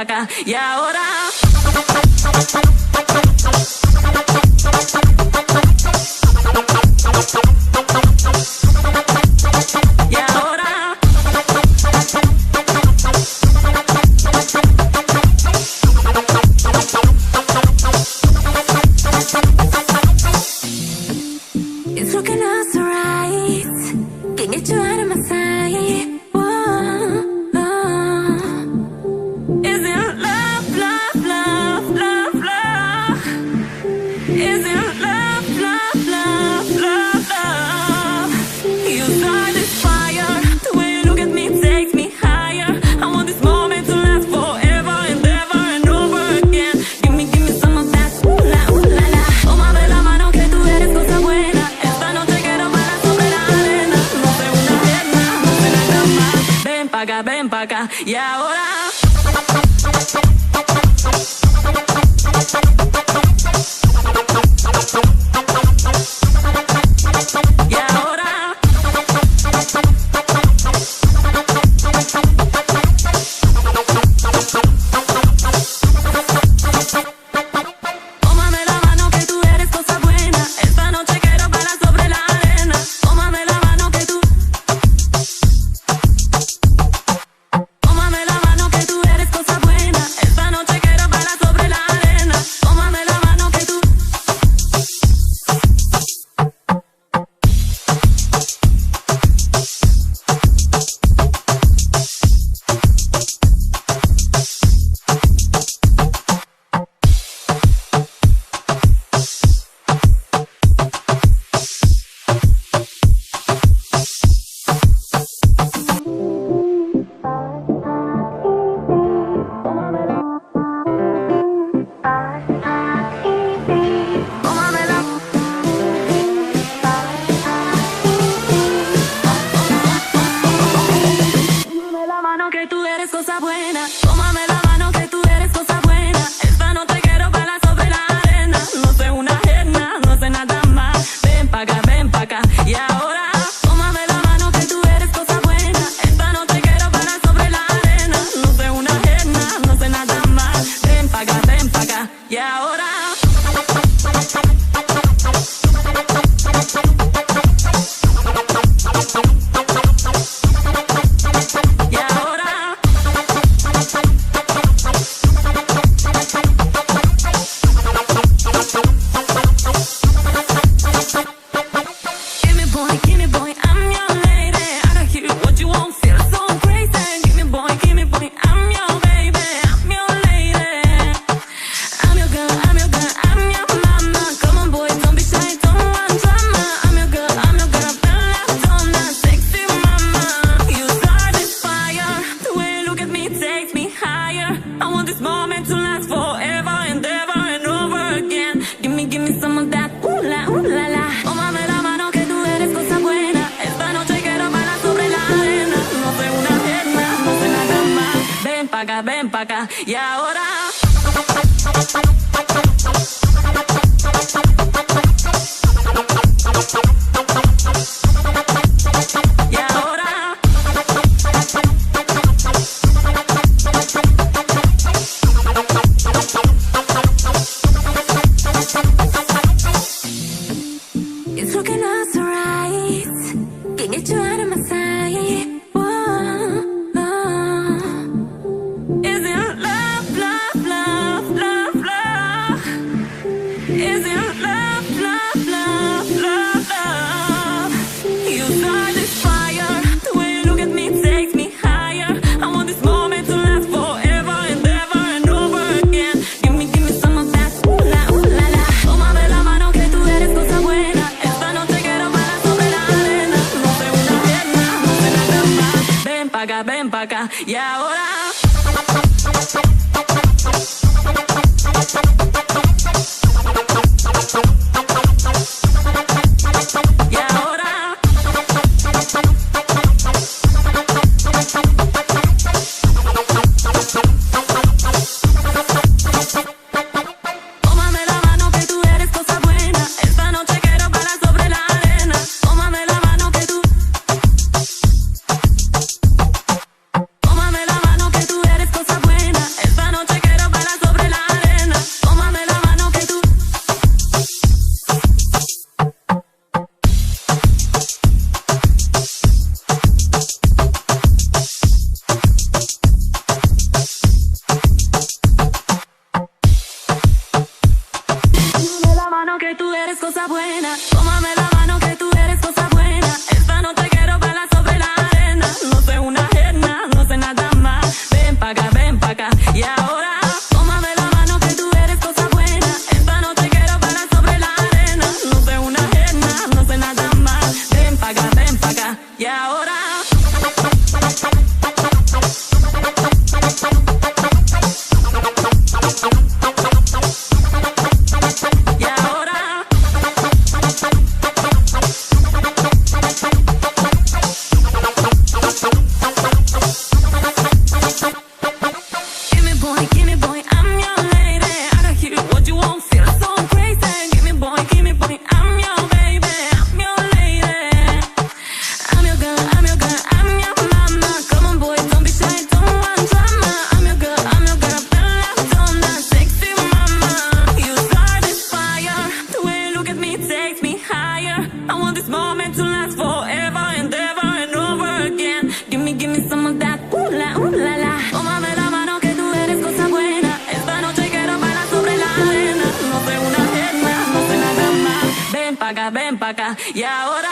pa' acá. Y ahora it's looking us right. Can't get you out of my sight. Whoa, oh. Is it love, love, love, love, love? Is it love, love, love, love, love? You start this fire. The way you look at me takes me higher. I want this moment to last forever and ever and over again. Give me some of that. Ooh la, ooh la la. Toma de la mano que tú eres cosa buena. Esta noche quiero bailar sobre la arena. No sé una pierna, no sé nada más. Ven pa' acá. Y ahora ven pa' acá. Y ahora it's looking us right. Can't get you out of my sight. Whoa, oh. Is it love, love, love, love, love? Is it love, love, love, love, love? You start this fire. The way you look at me takes me higher. I want this moment to last forever and ever and over again. Give me some of that. Ooh la, ooh la la. Toma de la mano que tú eres cosa buena. Esta noche quiero bailar sobre la arena. No sé una pierna, no sé nada más. Ven pa' acá. Y ahora esta Y ahora give me some of that, ooh la la. Tómame la mano que tú eres cosa buena. Esta noche quiero bailar sobre la arena. No soy una ajena, no soy nada más. Ven pa' acá, y ahora